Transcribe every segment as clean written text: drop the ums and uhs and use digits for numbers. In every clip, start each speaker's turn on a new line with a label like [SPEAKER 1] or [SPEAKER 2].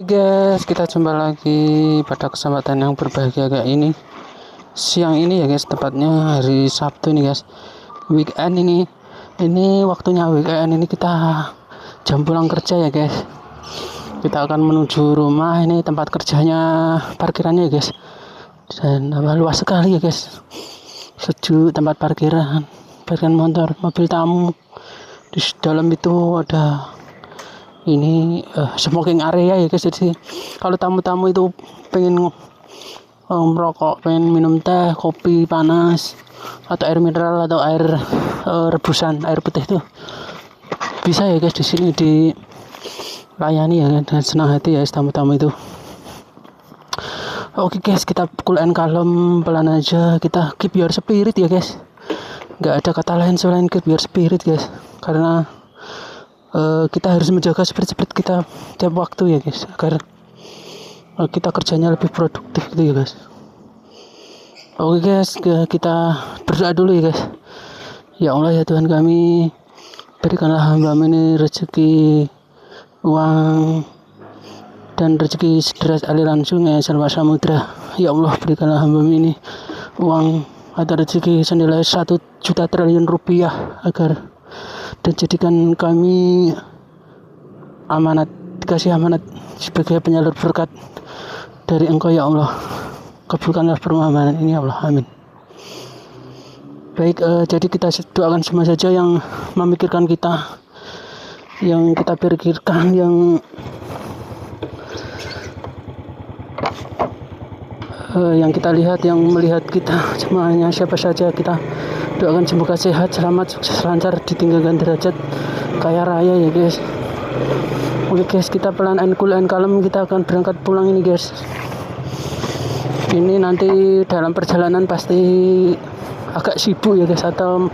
[SPEAKER 1] Guys, kita jumpa lagi pada kesempatan yang berbahagia kayak ini. Siang ini ya guys, tepatnya hari Sabtu nih guys. Weekend ini waktunya weekend ini kita jam pulang kerja ya guys. Kita akan menuju rumah, ini tempat kerjanya, parkirannya ya guys. Dan luas sekali ya guys. Sejuk tempat parkiran motor, mobil tamu. Di dalam itu ada smoking area ya guys. Jadi kalau tamu-tamu itu pengen merokok, pengen minum teh, kopi panas atau air mineral atau air rebusan, air putih itu bisa ya guys, di sini dilayani ya dengan senang hati ya tamu-tamu itu. Oke guys, kita cool and calm, pelan aja, kita keep your spirit ya guys. Nggak ada kata lain selain keep your spirit guys, karena kita harus menjaga spirit kita tiap waktu ya guys, agar kita kerjanya lebih produktif gitu ya guys. Oke guys, kita berdoa dulu ya guys. Ya Allah ya Tuhan kami, berikanlah hamba ini rezeki, uang dan rezeki sederas aliran sungai serba samudra. Ya Allah, berikanlah hamba ini uang atau rezeki senilai 1 juta triliun rupiah, agar dan jadikan kami dikasih amanat sebagai penyalur berkat dari Engkau ya Allah. Kabulkanlah permohonan ini ya Allah, amin. Baik, jadi kita doakan semua saja yang memikirkan kita, yang kita pikirkan, yang kita lihat, yang melihat kita, semuanya siapa saja kita doakan semoga sehat, selamat, sukses, lancar, ditinggalkan derajat kaya raya ya guys. Oke guys, kita pelan and cool and calm, kita akan berangkat pulang ini guys. Ini nanti dalam perjalanan pasti agak sibuk ya guys, atau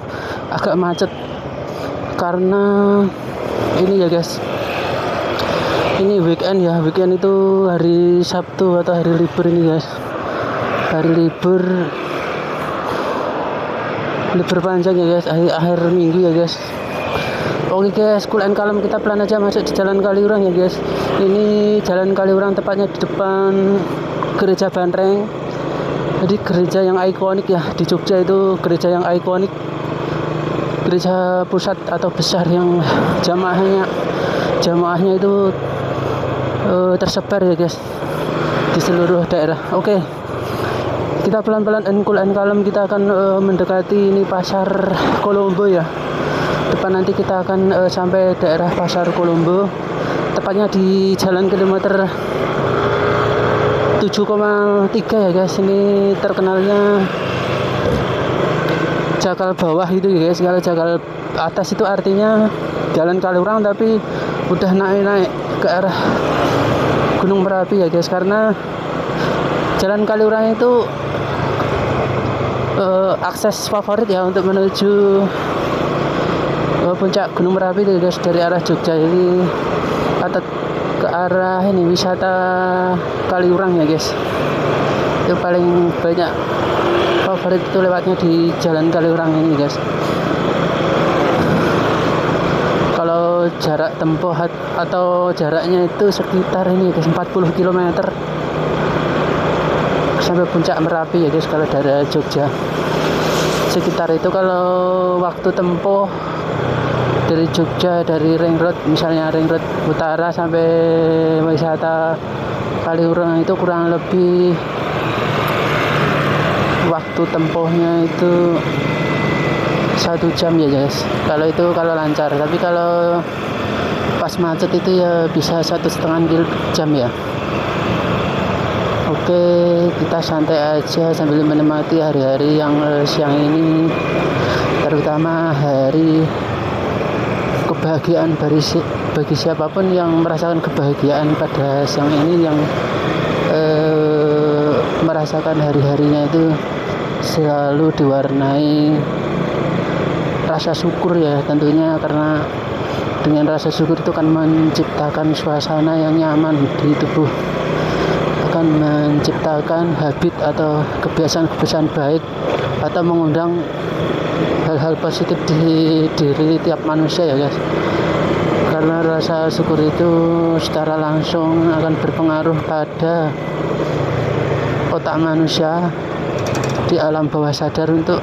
[SPEAKER 1] agak macet, karena ini ya guys, ini weekend ya. Weekend itu hari Sabtu atau hari libur ini guys, hari libur panjang ya guys, akhir minggu ya guys. Oke guys, cool and calm, kita pelan aja masuk di Jalan Kaliurang ya guys. Ini Jalan Kaliurang tepatnya di depan Gereja Banreng. Jadi gereja yang ikonik ya di Jogja, itu gereja yang ikonik, gereja pusat atau besar yang jamaahnya itu tersebar ya guys di seluruh daerah. Oke, kita pelan-pelan and cool and calm, kita akan mendekati ini Pasar Kolombo ya. Depan nanti kita akan sampai daerah Pasar Kolombo, tepatnya di jalan kilometer 7,3 ya guys. Ini terkenalnya Jakal bawah itu ya guys. Kalau Jakal atas itu artinya Jalan Kaliurang, tapi udah naik ke arah Gunung Merapi ya guys, karena Jalan Kaliurang itu akses favorit ya untuk menuju puncak Gunung Merapi itu guys, dari arah Jogja ini atau ke arah ini wisata Kaliurang ya guys. Itu paling banyak favorit itu lewatnya di Jalan Kaliurang ini guys. Kalau jarak tempuh atau jaraknya itu sekitar ini guys 40 km sampai puncak Merapi ya guys, kalau dari Jogja sekitar itu. Kalau waktu tempuh dari Jogja, dari ring road, misalnya ring road utara sampai wisata Kaliurang, itu kurang lebih waktu tempuhnya itu 1 jam ya guys, kalau lancar. Tapi kalau pas macet itu ya bisa 1,5 jam ya. Oke, kita santai aja sambil menikmati hari-hari yang siang ini, terutama hari kebahagiaan bagi siapapun yang merasakan kebahagiaan pada siang ini, yang merasakan hari-harinya itu selalu diwarnai rasa syukur ya tentunya, karena dengan rasa syukur itu akan menciptakan suasana yang nyaman di tubuh, akan menciptakan habit atau kebiasaan-kebiasaan baik, atau mengundang hal-hal positif di diri tiap manusia ya guys. karena rasa syukur itu secara langsung akan berpengaruh pada otak manusia di alam bawah sadar untuk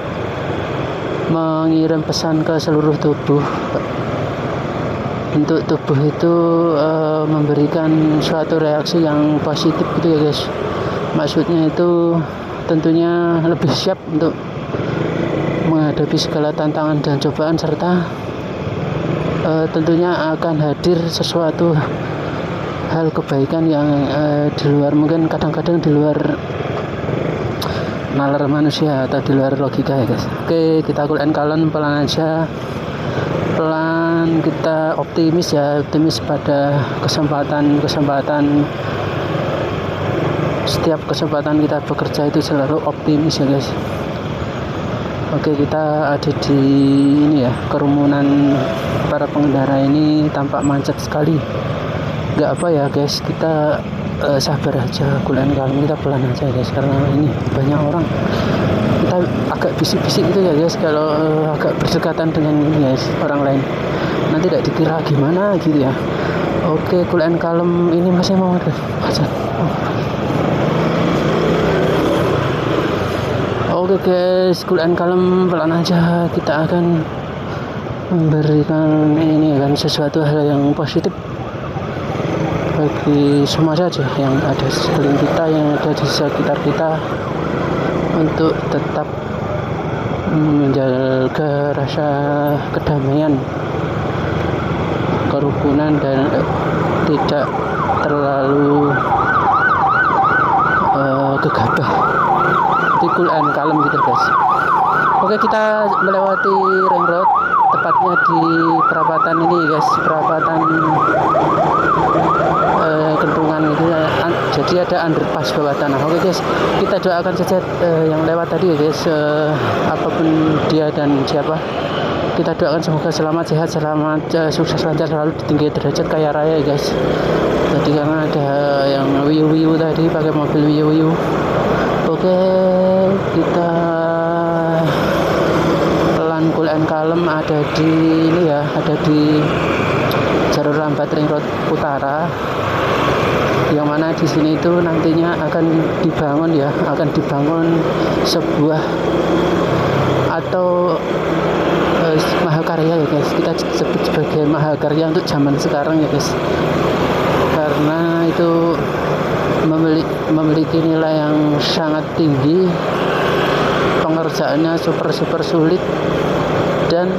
[SPEAKER 1] mengirim pesan ke seluruh tubuh. Untuk tubuh itu memberikan suatu reaksi yang positif gitu ya guys. Maksudnya itu tentunya lebih siap untuk menghadapi segala tantangan dan cobaan, serta tentunya akan hadir sesuatu hal kebaikan yang di luar, mungkin kadang-kadang di luar nalar manusia atau di luar logika ya guys. Oke, kita cool and calm, pelan aja, pelan, kita optimis pada kesempatan setiap kesempatan kita bekerja itu selalu optimis ya guys. Oke, kita ada di ini ya, kerumunan para pengendara ini tampak macet sekali. Nggak apa ya guys, kita sabar aja, cool and calm, kita pelan aja guys, karena ini banyak orang. Kita agak bisik-bisik gitu ya guys kalau agak berdekatan dengan ini guys, orang lain, nanti tidak dikira gimana gitu ya. Oke, cool and calm, ini masih mau macet. Oke guys, cool and calm, pelan aja, kita akan memberikan ini kan sesuatu hal yang positif bagi semua saja yang ada di sekeliling kita, yang ada di sekitar kita, untuk tetap menjaga rasa kedamaian, kerukunan, dan tidak terlalu gegabah. Jadi cool and calm gitu guys. Oke, kita melewati ring road, tepatnya di perapatan ini guys, perapatan kentungan gitu ya. Jadi ada underpass bawah tanah. Oke guys, kita doakan saja yang lewat tadi ya guys, apapun dia dan siapa, kita doakan semoga selamat, sehat, selamat, sukses, lancar, selalu tinggi derajat, kaya raya ya guys. Tadi karena ada yang wiu tadi pakai mobil wiu. Oke, kita pelan, cool and calm, ada di ini ya, ada di jalur lambat ring road utara, yang mana di sini itu nantinya akan dibangun sebuah atau mahakarya ya guys, kita sebut sebagai mahakarya untuk zaman sekarang ya guys, karena itu memiliki nilai yang sangat tinggi, pengerjaannya super sulit, dan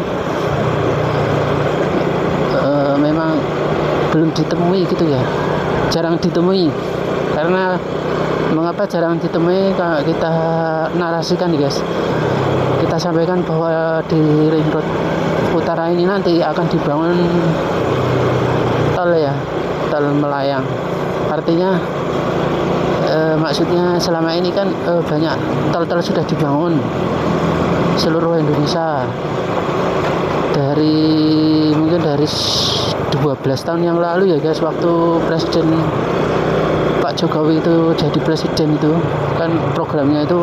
[SPEAKER 1] memang belum ditemui gitu ya, jarang ditemui. Karena mengapa jarang ditemui, kalau kita narasikan ya guys, kita sampaikan bahwa di ring road utara ini nanti akan dibangun tol ya, tol melayang. Artinya maksudnya selama ini kan banyak tol-tol sudah dibangun seluruh Indonesia, mungkin dari 12 tahun yang lalu ya guys, waktu Presiden Pak Jokowi itu jadi presiden itu kan programnya itu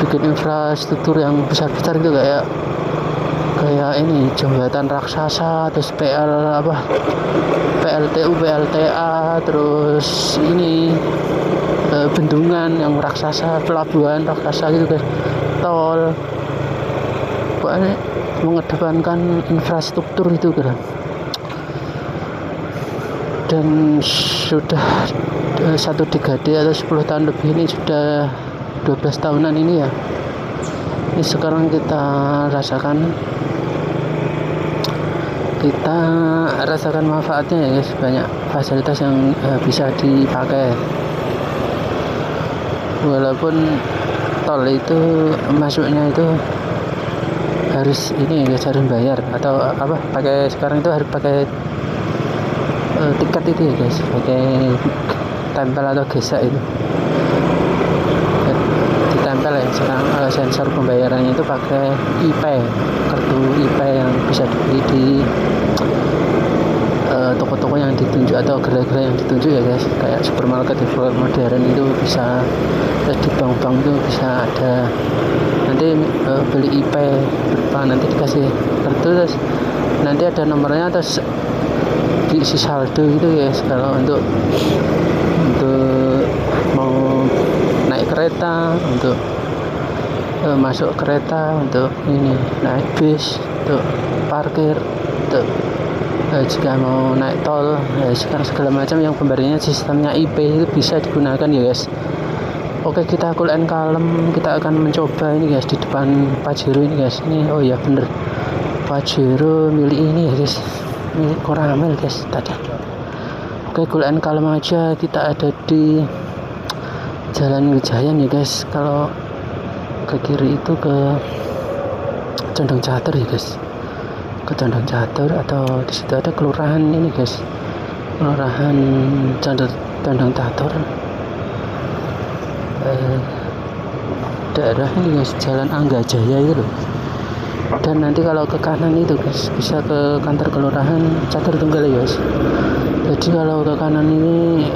[SPEAKER 1] bikin infrastruktur yang besar-besar gitu, kayak ini jembatan raksasa, terus PLTU, PLTA, terus ini bendungan yang raksasa, pelabuhan raksasa gitu guys, tol, pokoknya mengedepankan infrastruktur itu kan. Dan sudah 1 dekade atau 10 tahun lebih ini, sudah 12 tahunan ini ya, ini sekarang kita rasakan manfaatnya ya guys, banyak fasilitas yang bisa dipakai. Walaupun tol itu masuknya itu harus ini guys, harus bayar atau pakai, sekarang itu harus pakai tiket itu ya guys, pakai tempel atau gesek itu ditempel ya. Sekarang sensor pembayarannya itu pakai IP, kartu IP yang bisa dibeli di toko-toko yang ditunjuk atau gerai-gerai yang ditunjuk ya guys, kayak supermarket modern itu bisa, di bank-bank itu bisa ada, nanti beli IP berapa, nanti dikasih kartu, terus nanti ada nomornya, terus diisi saldo gitu guys. Kalau untuk mau naik kereta, untuk masuk kereta, untuk ini naik bis, untuk parkir, untuk jika mau naik tol, sekarang segala macam yang pemberiannya sistemnya IP itu bisa digunakan ya guys. Oke, kita cool and kalem, kita akan mencoba ini guys di depan Pajero ini guys. Ini oh ya bener, Pajero milik ini ya guys, milik Koramil guys tadi. Oke, cool and kalem aja, kita ada di Jalan Wijayan ya guys. Kalau ke kiri itu ke Condong Catur ya guys, ke Condong Catur, atau di situ ada kelurahan ini guys, kelurahan Condong Catur. Daerah ini guys, Jalan Anggajaya itu loh. Dan nanti kalau ke kanan itu guys, bisa ke kantor kelurahan Catur Tunggal ya guys. Jadi kalau ke kanan ini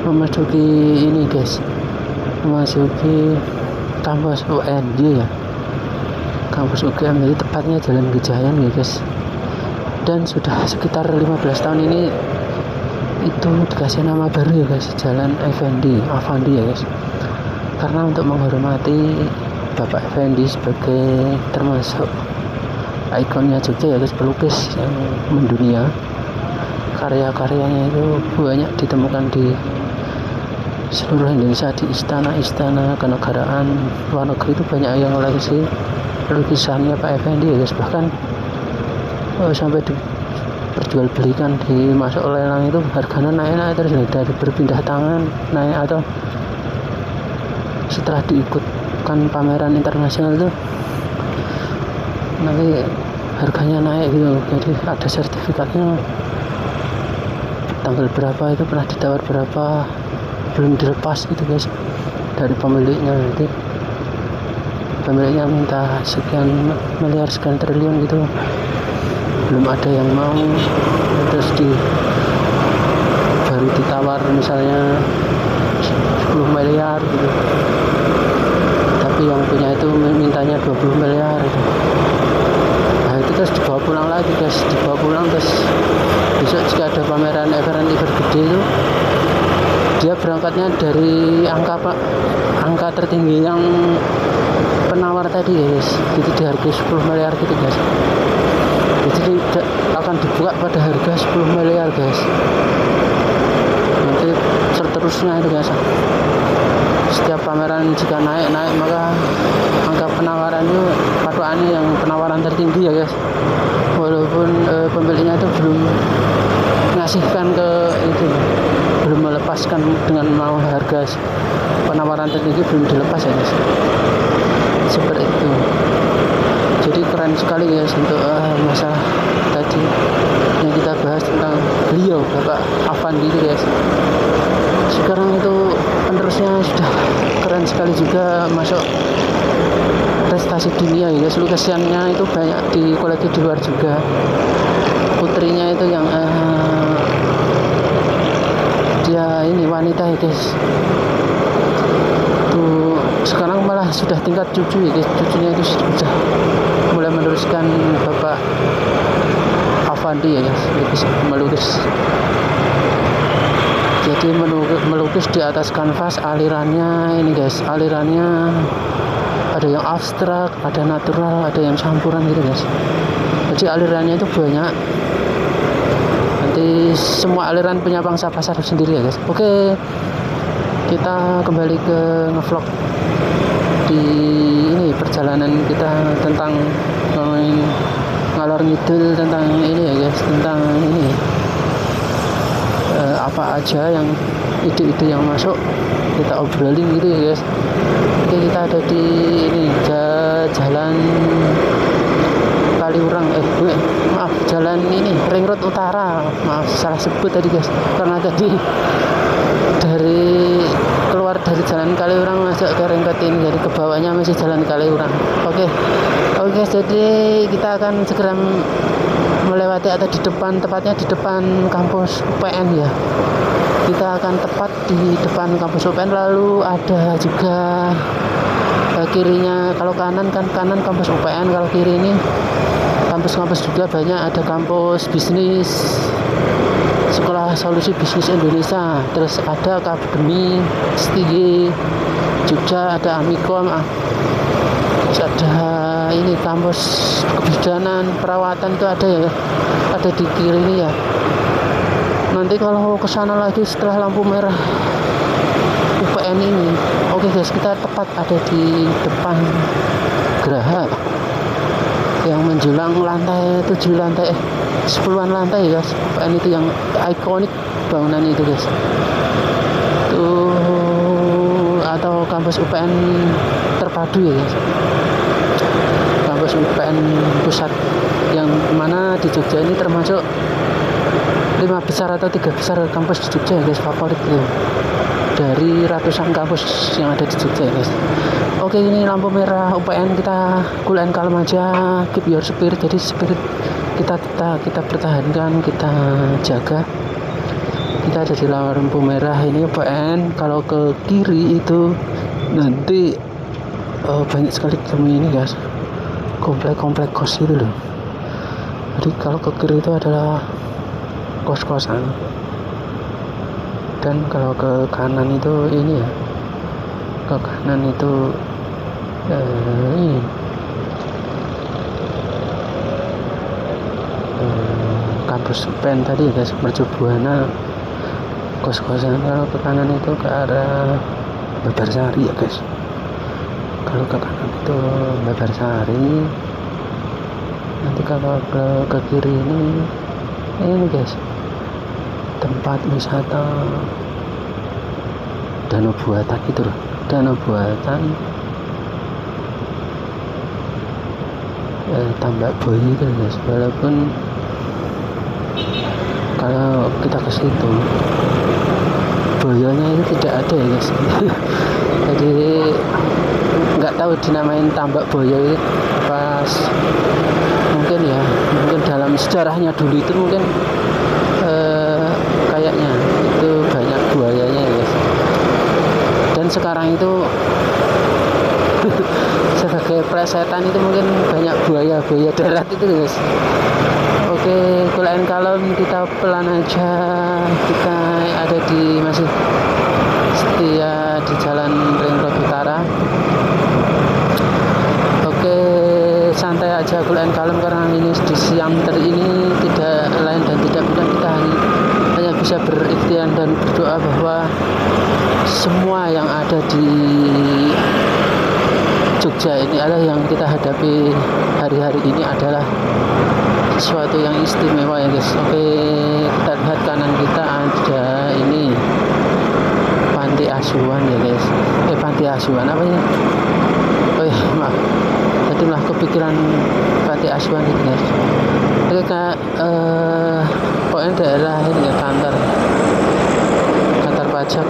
[SPEAKER 1] memasuki ini guys, memasuki kampus UNY ya, kampus UGM. Jadi tepatnya Jalan Wijayan ya guys. Dan sudah sekitar 15 tahun ini itu dikasih nama baru ya guys, Jalan Effendi Afandi ya guys, karena untuk menghormati Bapak Effendi sebagai termasuk ikonnya Jogja ya guys, pelukis yang mendunia. Karya-karyanya itu banyak ditemukan di seluruh Indonesia, di istana-istana kenegaraan luar negeri itu banyak yang koleksi lukisannya Pak Effendi ya guys. Bahkan sampai diperjualbelikan, dimasuk lelang itu harganya naik terus dari berpindah tangan naik, atau setelah diikutkan pameran internasional itu nanti harganya naik gitu. Jadi ada sertifikatnya, tanggal berapa itu pernah ditawar berapa, belum dilepas gitu guys dari pemiliknya. Nanti pemiliknya minta sekian miliar, sekian triliun gitu, belum ada yang mau, terus baru ditawar misalnya 10 miliar gitu, tapi yang punya itu mintanya 20 miliar gitu. Nah itu terus dibawa pulang lagi guys, dibawa pulang. Terus besok jika ada pameran event gede itu, dia berangkatnya dari angka tertinggi yang penawar tadi guys, itu dihargai 10 miliar gitu guys. Jadi akan dibuka pada harga 10 miliar guys. Nanti seterusnya itu guys, setiap pameran jika naik maka angka penawaran itu patokannya yang penawaran tertinggi ya guys. Walaupun pemiliknya itu belum ngasihkan ke itu, belum melepaskan dengan mau harga penawaran tertinggi, belum dilepas ya guys, seperti itu. Jadi keren sekali guys untuk masalah tadi yang kita bahas tentang beliau Bapak Afandi itu guys. Sekarang itu penerusnya sudah keren sekali juga, masuk prestasi dunia ya guys. Lukisannya itu banyak di koleksi di luar juga. Putrinya itu yang dia ini wanita ya guys, tuh sekarang malah sudah tingkat cucu ya guys. Cucunya itu sudah mulai meneruskan Bapak Afandi ya guys, melukis. Jadi melukis di atas kanvas, alirannya ini guys, alirannya ada yang abstrak, ada natural, ada yang campuran gitu guys. Jadi alirannya itu banyak. Nanti semua aliran punya pangsa pasar sendiri ya guys. Oke, kita kembali ke ngevlog di ini perjalanan kita tentang ngalor ngidul tentang ini ya guys, tentang ini apa aja yang ide-ide yang masuk kita obrolin gitu ya guys. Oke, kita ada di ini jalan Kaliurang, maaf, jalan ini Ring Road Utara, maaf salah sebut tadi guys, karena tadi dari keluar dari jalan Kaliurang masuk ke Ring Road ini, jadi ke bawahnya masih jalan Kaliurang. Oke, jadi kita akan segera melewati atau di depan, tepatnya di depan kampus UPN ya. Kita akan tepat di depan kampus UPN, lalu ada juga kirinya, kalau kanan kan kanan kampus UPN, kalau kiri ini kampus-kampus juga banyak, ada kampus bisnis, Sekolah Solusi Bisnis Indonesia, terus ada Akademi STY Jogja, ada Amikom, terus ada ini kampus kebidanan perawatan itu ada ya, ada di kiri ini ya. Nanti kalau ke sana lagi setelah lampu merah UPN ini, oke guys, kita tepat ada di depan Geraha yang menjulang lantai 7 lantai 10-an lantai ya guys. UPN itu yang ikonik bangunan itu guys. Tuh, atau kampus UPN terpadu ya guys. Kampus UPN pusat yang mana di Jogja ini termasuk 5 besar atau 3 besar kampus di Jogja ya guys, favorit itu dari ratusan kampus yang ada di Jogja ya guys. Oke, ini lampu merah UPN, kita cool and calm aja, keep your spirit. Jadi spirit kita pertahankan, kita jaga. Kita ada di lampu merah ini UPN. Kalau ke kiri itu nanti banyak sekali ketemu ini guys, komplek kos itu loh. Jadi kalau ke kiri itu adalah kos-kosan, dan kalau ke kanan itu ini ya, ke kanan itu ini kampus UPN tadi guys, Mercu Buana, kos-kosan. Kalau ke kanan itu ke arah Babarsari ya guys. Kalau ke kanan itu Babarsari. Nanti kalau ke kiri ini guys, tempat wisata danau buatan itu loh, danau buatan Tambak Boy itu guys. Walaupun kalau kita ke situ boyonya itu tidak ada ya guys. Jadi nggak tahu dinamain Tambak Boyo itu pas, mungkin dalam sejarahnya dulu itu mungkin kayaknya itu banyak buayanya ya guys. Dan sekarang itu sebagai plesetan itu mungkin banyak buaya darat itu guys. Oke, cool and calm, kita pelan aja. Kita ada di masih setia di Jalan Ring Road Utara. Oke, santai aja, cool and calm, karena ini di siang hari ini tidak lain dan tidak bukan, kita hanya bisa berikhtiar dan berdoa bahwa semua yang ada di Jogja ini adalah yang kita hadapi hari-hari ini adalah sesuatu yang istimewa ya guys. Oke, kita lihat kanan kita ada ini panti asuhan ya guys. Panti asuhan apa ini? Oh ya, maaf, tadi malah kepikiran panti asuhan itu guys. Oke kak, pokoknya daerah ini ya, kantor pajak.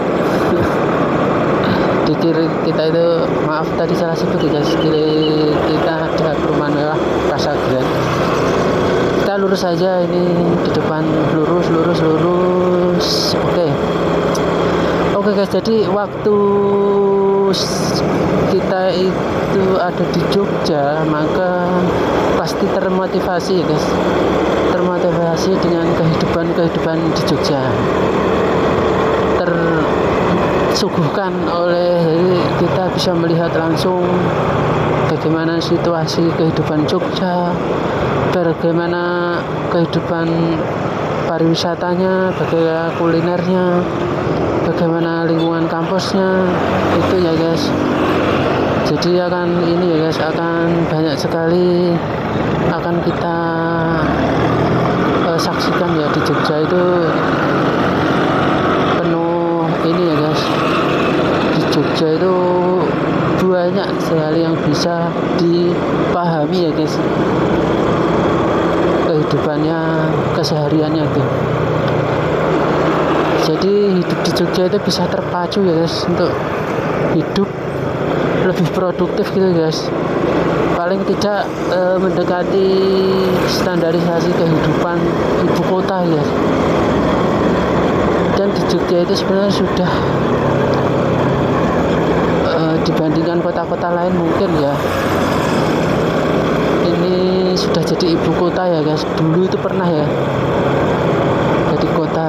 [SPEAKER 1] Di kiri kita itu, maaf tadi salah sebut guys, kiri kita ada perumahan mewah Rasa Grand. Kita lurus saja, ini di depan lurus. Oke guys, jadi waktu kita itu ada di Jogja maka pasti termotivasi guys, termotivasi dengan kehidupan di Jogja, tersuguhkan oleh, kita bisa melihat langsung bagaimana situasi kehidupan Jogja, bagaimana kehidupan pariwisatanya, bagaimana kulinernya, bagaimana lingkungan kampusnya itu ya guys. Jadi akan ini ya guys, akan banyak sekali akan kita saksikan ya di Jogja itu penuh ini ya guys. Di Jogja itu banyak sekali yang bisa dipahami ya guys, kehidupannya, kesehariannya itu. Jadi hidup di Jogja itu bisa terpacu ya guys untuk hidup lebih produktif gitu guys. Paling tidak mendekati standarisasi kehidupan ibu kota ya. Dan di Jogja itu sebenarnya sudah dibandingkan kota-kota lain mungkin ya, ini sudah jadi ibu kota ya guys. Dulu itu pernah ya jadi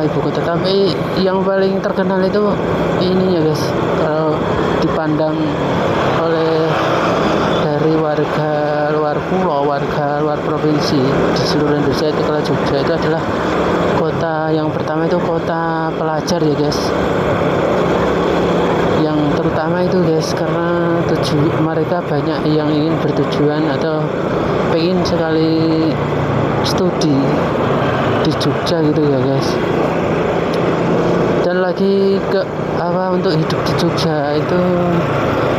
[SPEAKER 1] ibu kota, tapi yang paling terkenal itu ini ya guys, kalau dipandang oleh dari warga luar pulau, warga luar provinsi di seluruh Indonesia itu, kalau Jogja itu adalah kota yang pertama, itu kota pelajar ya guys, yang terutama itu guys, karena mereka banyak yang ingin bertujuan atau pengen sekali studi di Jogja gitu ya guys. Dan lagi untuk hidup di Jogja itu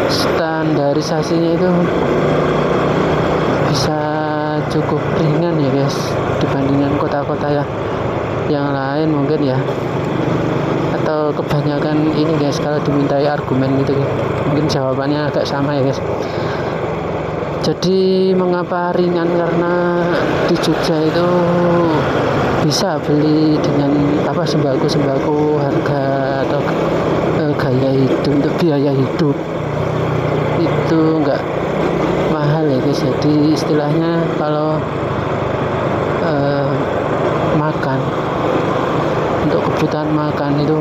[SPEAKER 1] standarisasinya itu bisa cukup ringan ya guys dibandingkan kota-kota yang lain mungkin ya, atau kebanyakan ini guys, kalau dimintai argumen gitu mungkin jawabannya agak sama ya guys. Jadi mengapa ringan, karena di Jogja itu bisa beli dengan sembako harga atau gaya hidup, untuk biaya hidup itu enggak mahal ya guys. Jadi istilahnya kalau makan, untuk kebutuhan makan itu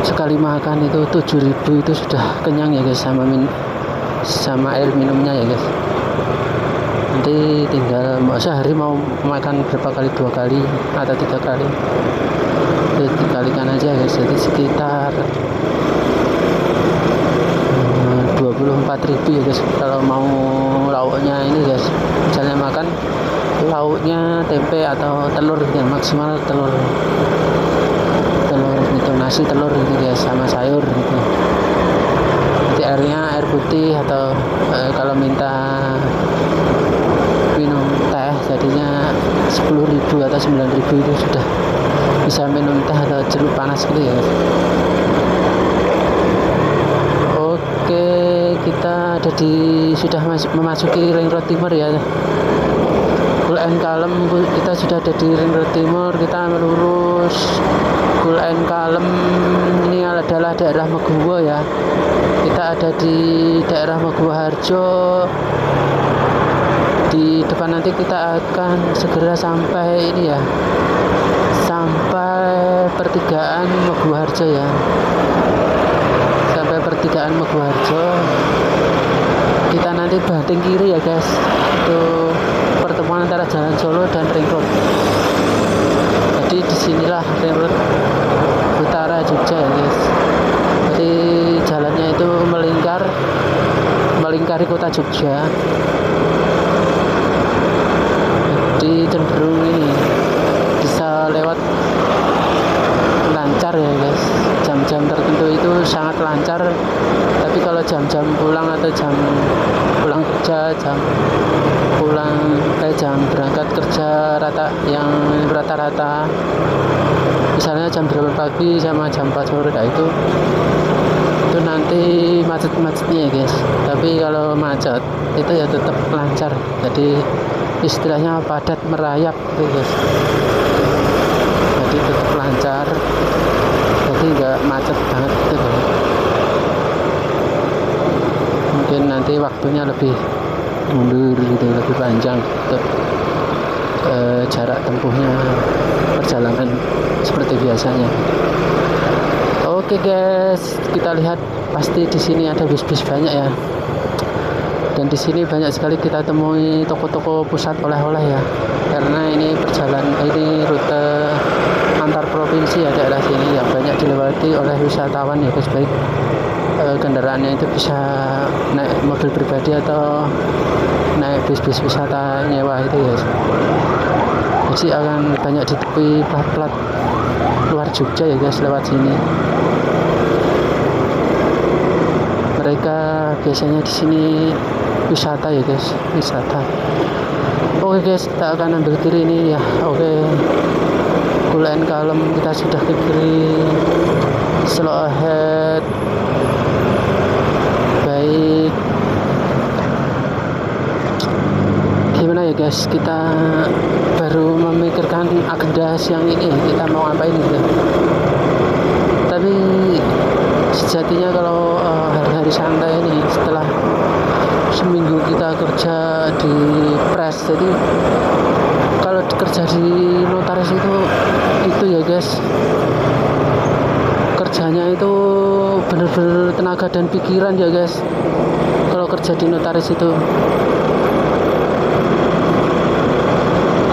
[SPEAKER 1] sekali makan itu 7.000 itu sudah kenyang ya guys, sama air minumnya ya guys. Nanti tinggal sehari mau makan berapa kali, 2 kali atau 3 kali, jadi dikalikan aja guys. Jadi sekitar 24.000 ya guys kalau mau lauknya ini guys. Misalnya makan lauknya tempe atau telur gitu, maksimal telur gitu, nasi telur gitu guys, sama sayur gitu. Nanti airnya air putih, atau kalau minta minum teh jadinya 10.000 atau 9.000 itu sudah bisa minum teh atau jeruk panas gitu ya guys. Oke, kita sudah memasuki Ring Road Timur ya. Gul Kalem, kita sudah ada di Ring Road Timur. Kita melurus Gul Kalem, ini adalah daerah Meguwo ya. Kita ada di daerah Meguwo Harjo. Di depan nanti kita akan segera sampai ini ya, sampai pertigaan Meguwo Harjo ya. Sampai pertigaan Meguwo Harjo, kita nanti banting kiri ya guys, itu pertemuan antara Jalan Solo dan Ring Road. Jadi disinilah Ring Road utara Jogja ya guys. Jadi jalannya itu melingkari kota Jogja. Jadi cenderung ini bisa lewat lancar ya guys. Jam-jam tertentu itu sangat lancar, tapi kalau jam-jam pulang atau jam pulang kerja, jam berangkat kerja rata-rata, misalnya jam 8 pagi sama jam 4 sore, itu nanti macet-macetnya ya guys. Tapi kalau macet itu ya tetap lancar, jadi istilahnya padat merayap gitu guys. Jadi tetap lancar, jadi nggak macet banget gitu guys. Mungkin nanti waktunya lebih mundur gitu, lebih panjang untuk jarak tempuhnya, perjalanan seperti biasanya. Oke guys, kita lihat pasti di sini ada bis-bis banyak ya. Dan di sini banyak sekali kita temui toko-toko pusat oleh-oleh ya. Karena ini rute antar provinsi ya, daerah sini yang banyak dilewati oleh wisatawan ya guys. Baik kendaraannya itu bisa naik mobil pribadi atau naik bis-bis wisata nyewa itu ya. Jadi akan banyak ditemui plat-plat luar Jogja ya guys lewat sini. Mereka biasanya di sini wisata ya guys, wisata. Oke guys, kita akan ambil kiri ini ya. Oke, Gul Kalem kita sudah ke kiri, slow ahead. Baik, gimana ya guys, kita baru memikirkan agenda siang ini kita mau ngapain gitu. Tapi sejatinya kalau hari-hari santai ini, setelah seminggu kita guys, kerjanya itu bener-bener tenaga dan pikiran ya guys. Kalau kerja di notaris itu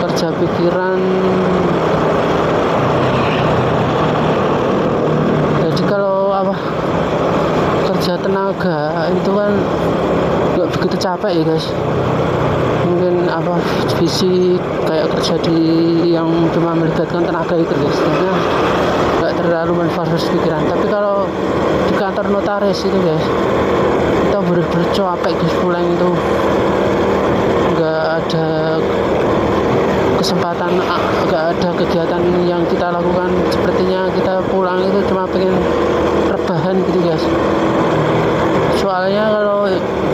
[SPEAKER 1] kerja pikiran. Jadi kalau kerja tenaga itu kan nggak begitu capek ya guys. Mungkin fisik kayak kerja di yang cuma melibatkan tenaga itu guys, sebenarnya nggak terlalu menfokus pikiran. Tapi kalau di kantor notaris itu guys, kita bener-bener capek guys, pulang itu nggak ada kesempatan, nggak ada kegiatan yang kita lakukan. Sepertinya kita pulang itu cuma pengen rebahan gitu guys. Soalnya kalau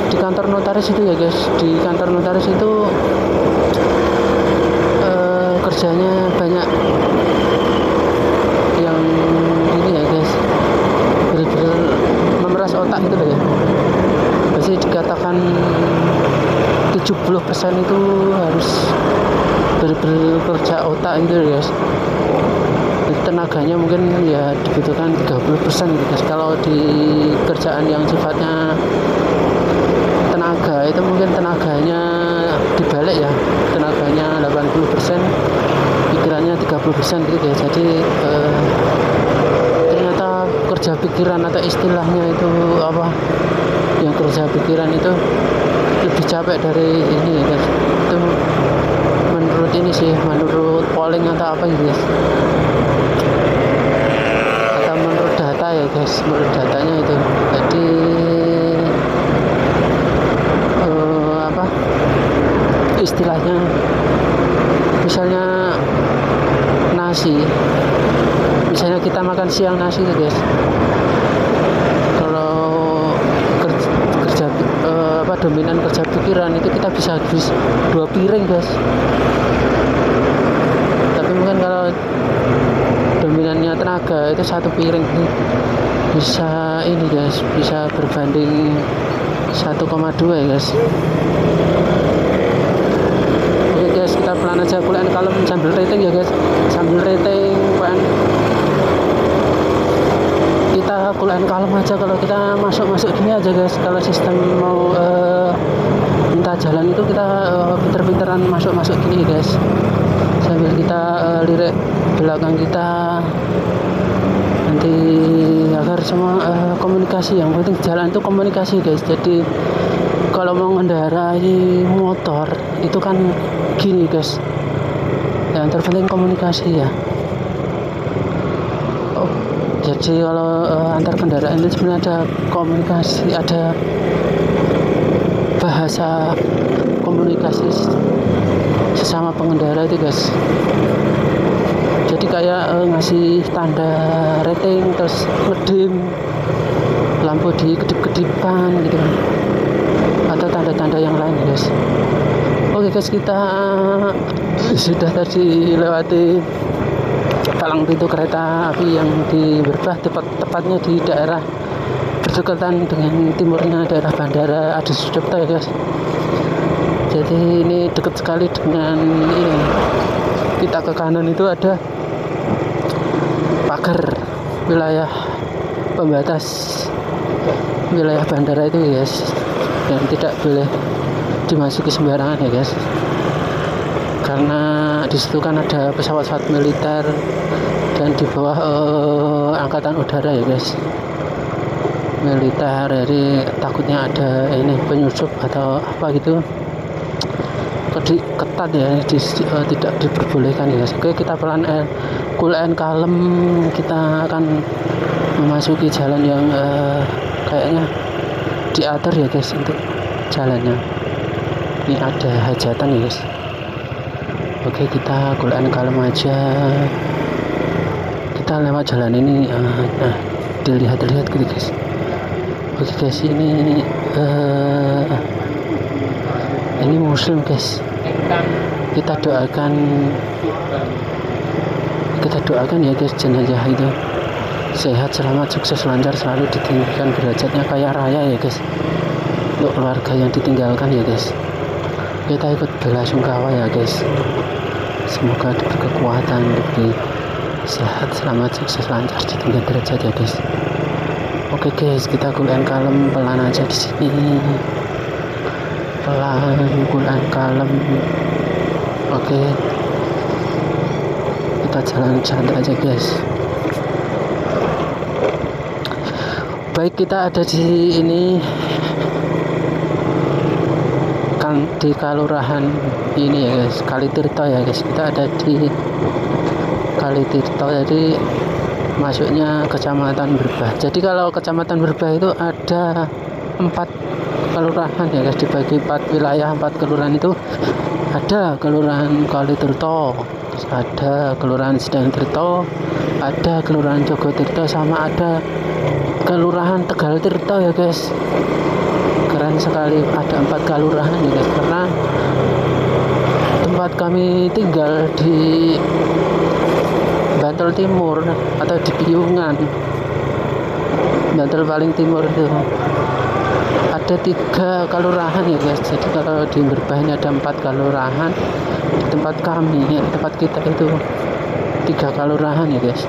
[SPEAKER 1] di kantor notaris itu ya guys, di kantor notaris itu kerjanya banyak yang ini ya guys, benar-benar memeras otak gitu loh ya. Biasanya dikatakan 70% itu harus benar-benar kerja otak gitu ya guys. Tenaganya mungkin ya dibutuhkan 30% gitu guys. Kalau di kerjaan yang sifatnya tenaga itu mungkin tenaganya dibalik ya, tenaganya 80%, pikirannya 30% gitu ya. Jadi ternyata kerja pikiran atau istilahnya itu yang kerja pikiran itu lebih capek dari ini ya guys. Itu menurut ini sih, menurut polling atau apa gitu guys, atau menurut data ya guys, menurut datanya itu. Jadi istilahnya misalnya nasi, misalnya kita makan siang nasi itu guys, kalau kerja dominan kerja pikiran itu kita bisa habis 2 piring guys. Tapi mungkin kalau dominannya tenaga itu 1 piring bisa ini guys, bisa berbanding 1,2 ya guys. Oke guys, kita pelan aja, kuliah kalem sambil rating ya guys, sambil rating kita kuliah kalem aja. Kalau kita masuk gini aja guys, kalau sistem mau minta jalan itu kita pinter-pinteran masuk gini guys, sambil kita lirik belakang kita nanti, agar semua komunikasi. Yang penting jalan itu komunikasi guys. Jadi kalau mau mengendarai motor itu kan gini guys, yang terpenting komunikasi ya. Jadi kalau antar kendaraan itu sebenarnya ada komunikasi, ada bahasa komunikasi sesama pengendara itu guys. Jadi kayak ngasih tanda rating, terus ngedem, lampu di kedip-kedipan gitu kan, atau tanda-tanda yang lain guys. Oke guys, kita sudah tadi lewati palang pintu kereta api yang di Berbah, tepatnya di daerah berdekatan dengan timurnya daerah Bandara Adi Sucipto ya guys. Jadi ini dekat sekali dengan ini. Kita ke kanan itu ada pagar wilayah pembatas wilayah bandara itu guys, yang tidak boleh dimasuki sembarangan ya guys, karena di situ kan ada pesawat-pesawat militer dan di bawah angkatan udara ya guys, militer. Jadi takutnya ada ini penyusup atau apa gitu, ketat ya, tidak diperbolehkan ya guys. Oke, kita pelan cool and kalem, kita akan memasuki jalan yang kayaknya diatur ya guys untuk jalannya. Ini ada hajatan ya guys. Oke, kita cool and kalem aja, kita lewat jalan ini. Dilihat gitu guys. Oke guys, ini muslim guys. Kita doakan ya guys, jenazah itu sehat, selamat, sukses, lancar, selalu ditinggikan derajatnya, kaya raya ya guys, untuk keluarga yang ditinggalkan ya guys. Kita ikut belasungkawa ya guys, semoga diberi kekuatan, diberi sehat, selamat, sukses, lancar di tingkat derajat ya guys. Oke guys, kita kuliah kalem, pelan aja di sini, pelan, kuliah kalem. Oke, kita jalan santai aja guys. Baik, kita ada di ini kan di kelurahan ini ya guys, Kalitirto ya guys. Kita ada di Kalitirto, jadi masuknya kecamatan Berbah. Jadi kalau kecamatan Berbah itu ada 4 kelurahan ya guys, dibagi 4 wilayah, 4 kelurahan itu ada kelurahan Kalitirto, terus ada kelurahan Sedangtirto, ada kelurahan Jogotirto, sama ada kelurahan Tegaltirto ya guys. Keren sekali, ada 4 kelurahan ya guys, karena tempat kami tinggal di Bantul Timur atau di Piungan, Bantul paling timur itu ada 3 kelurahan ya guys. Jadi kalau di Berbah ini ada 4 kelurahan, di tempat kami ya, tempat kita itu 3 kelurahan ya guys,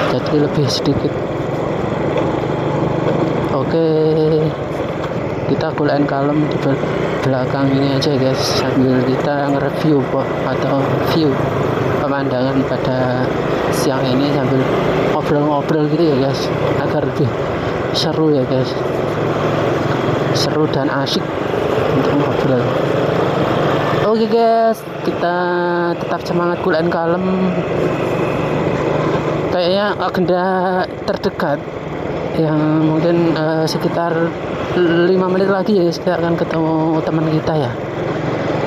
[SPEAKER 1] jadi lebih sedikit. Oke, kita kuliah kalem di belakang ini aja guys, sambil kita nge-review atau view pemandangan pada siang ini sambil ngobrol-ngobrol gitu ya guys, agar lebih seru ya guys, seru dan asik untuk ngobrol. Oke guys, kita tetap semangat kuliah kalem. Kayaknya agenda terdekat yang mungkin sekitar 5 menit lagi ya guys, kita akan ketemu teman kita ya.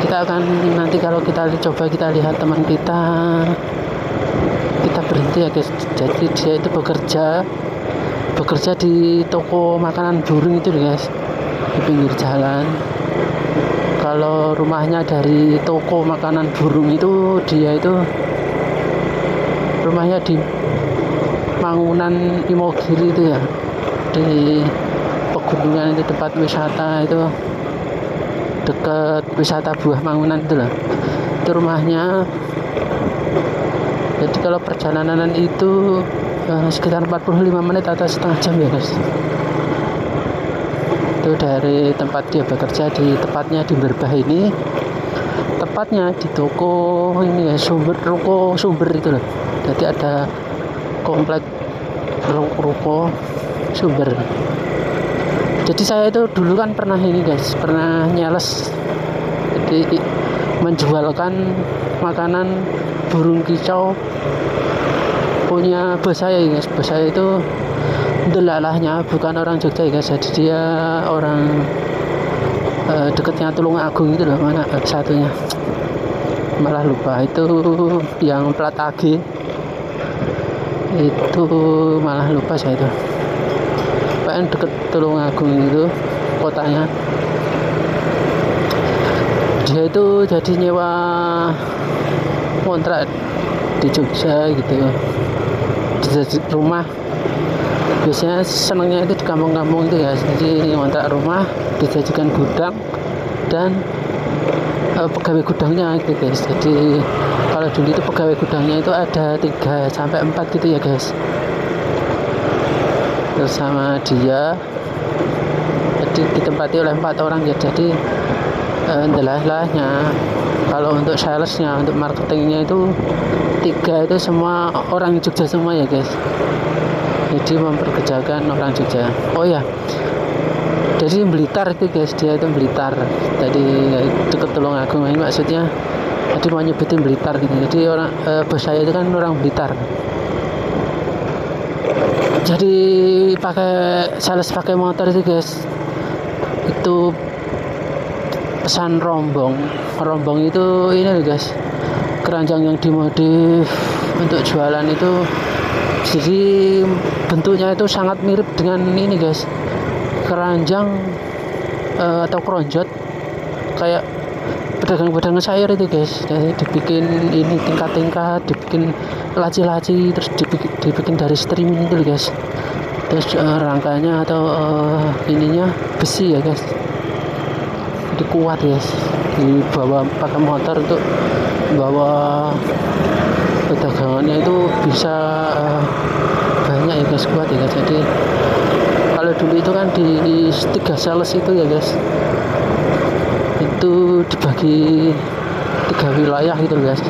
[SPEAKER 1] Kita akan nanti kalau kita coba kita lihat teman kita berhenti ya guys. Jadi dia itu bekerja di toko makanan burung itu guys, di pinggir jalan. Kalau rumahnya dari toko makanan burung itu, dia itu rumahnya di Mangunan Imogiri itu ya, di pegunungan itu, tempat wisata itu, dekat wisata buah Mangunan itu lah, itu rumahnya. Jadi kalau perjalanan itu sekitar 45 menit atau setengah jam ya guys, itu dari tempat dia bekerja di tepatnya di Berbah ini, tepatnya di toko ini ya, ruko sumber itu loh. Jadi ada komplek ruko sumber. Jadi saya itu dulu kan pernah ini guys, pernah nyales, jadi menjualkan makanan burung kicau punya bos saya ya guys. Bos saya itu delalahnya bukan orang Jogja ya guys, jadi dia orang dekatnya Tulungagung itu loh, mana satunya malah lupa, itu yang plat AG itu malah lupa saya itu, pengen deket Tulungagung itu kotanya. Dia itu jadi nyewa kontrak di Jogja gitu, di rumah. Biasanya senangnya itu di kampung-kampung itu ya, jadi kontrak rumah, dijajikan gudang dan pegawai gudangnya gitu guys. Jadi kalau dulu itu pegawai gudangnya itu ada 3-4 gitu ya guys, bersama dia. Jadi ditempati oleh 4 orang ya. Jadi delahnya kalau untuk salesnya, untuk marketingnya itu 3 itu semua orang Jogja semua ya guys, jadi memperkerjakan orang Jogja. Oh ya, jadi Blitar itu guys, dia itu Blitar, jadi dekat Tulungagung ini maksudnya. Jadi mau nyebutin Blitar gitu. Jadi orang bos saya itu kan orang Blitar. Jadi sales pakai motor itu guys, itu pesan rombong itu ini loh guys, keranjang yang dimodif untuk jualan itu. Jadi bentuknya itu sangat mirip dengan ini guys, keranjang atau keronjot kayak pedagang-pedagang sayur itu guys. Jadi dibikin ini tingkat-tingkat, dibikin laci-laci, terus dibikin dari streaming itu guys. Terus rangkanya atau ininya besi ya guys, jadi kuat guys, dibawa pakai motor untuk bawa pedagangannya itu bisa banyak ya guys, kuat ya guys. Jadi kalau dulu itu kan di 3 sales itu ya guys, itu dibagi 3 wilayah gitu loh guys.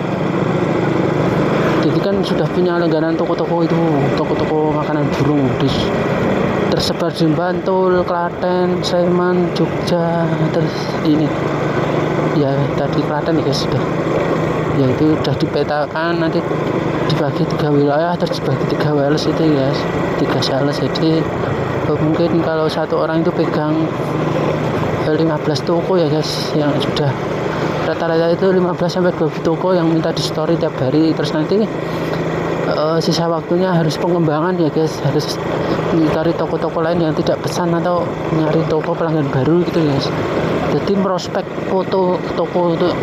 [SPEAKER 1] Jadi kan sudah punya langganan toko-toko itu, toko-toko makanan burung tersebar di Bantul, Klaten, Sleman, Jogja, terus ini ya tadi Klaten ya guys, sudah ya itu sudah dipetakan, nanti dibagi 3 wilayah, terus dibagi 3 wales itu ya guys, 3 sales. Jadi mungkin kalau satu orang itu pegang 15 toko ya guys, yang sudah rata-rata itu 15 sampai 20 toko yang minta di story tiap hari. Terus nanti sisa waktunya harus pengembangan ya guys, harus mencari toko-toko lain yang tidak pesan atau nyari toko pelanggan baru gitu guys. Jadi prospek foto toko untuk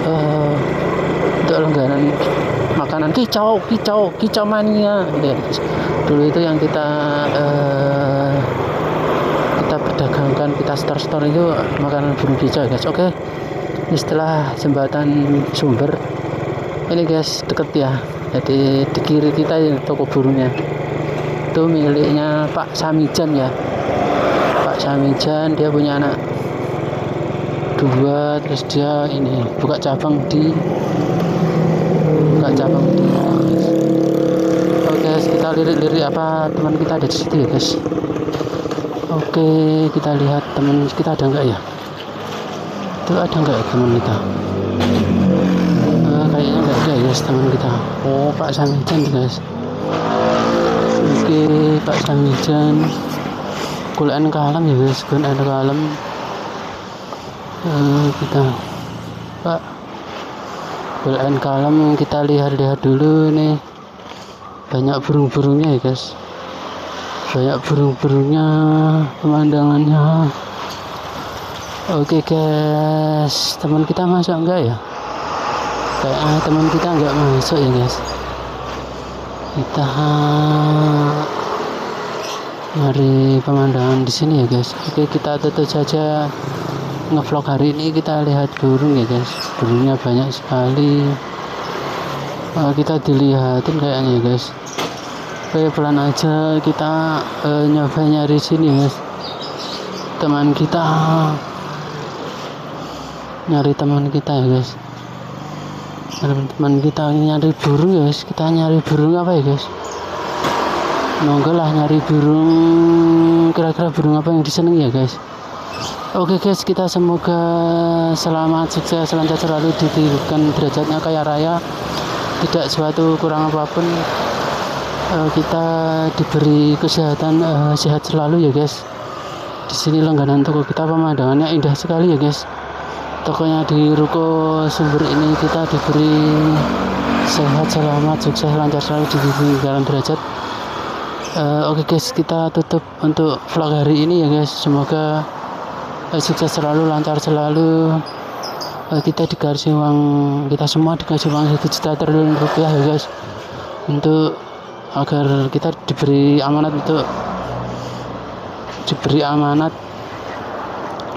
[SPEAKER 1] langganan makanan kicau mania ya guys. Dulu itu yang kita perdagangkan, kita store itu makanan burung kicau guys. Oke, ini setelah jembatan Sumber ini guys, deket ya. Jadi di kiri kita ya toko burungnya itu miliknya Pak Samijan ya. Pak Samijan dia punya anak 2, terus dia ini buka cabang di Oke guys, kita lirik-lirik apa teman kita ada di situ ya guys. Oke, kita lihat teman kita ada enggak ya, itu ada enggak ya teman kita? Kayaknya enggak ada ya guys teman kita. Oh, Pak Samijan guys. Oke, Pak Samijan kuliah kalem ya guys, kuliah kalem. Kita Pak kuliah kalem, kita lihat dulu nih, banyak burung-burungnya ya guys, banyak burung-burungnya, pemandangannya. Oke guys, teman kita masuk enggak ya? Kayaknya teman kita enggak masuk ya guys. Kita nyari pemandangan di sini ya guys. Oke, kita tutup saja ngevlog hari ini. Kita lihat burung ya guys, burungnya banyak sekali. Kita dilihatin kayaknya ya guys. Oke, pelan aja kita nyoba nyari sini guys. Teman kita nyari teman kita ya guys, teman kita nyari burung ya guys. Kita nyari burung apa ya guys? Nongol lah nyari burung, kira-kira burung apa yang disenangi ya guys. Oke guys, kita semoga selamat, sukses, lancar selalu, diberikan derajatnya kaya raya, tidak suatu kurang apapun. Kita diberi kesehatan, sehat selalu ya guys. Di sini langganan toko kita, pemandangannya indah sekali ya guys. Tokonya di Ruko Sumber ini kita diberi sehat, selamat, sukses, lancar selalu, diberikan derajat. Oke guys, kita tutup untuk vlog hari ini ya guys. Semoga sukses selalu, lancar selalu. Kita dikasih uang, kita semua dikasih uang 1 juta triliun rupiah ya guys, untuk agar kita diberi amanat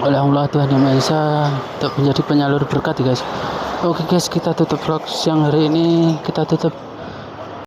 [SPEAKER 1] oleh Allah Tuhan Yang Maha Esa untuk menjadi penyalur berkat ya guys. Oke guys, kita tutup vlog siang hari ini, kita tutup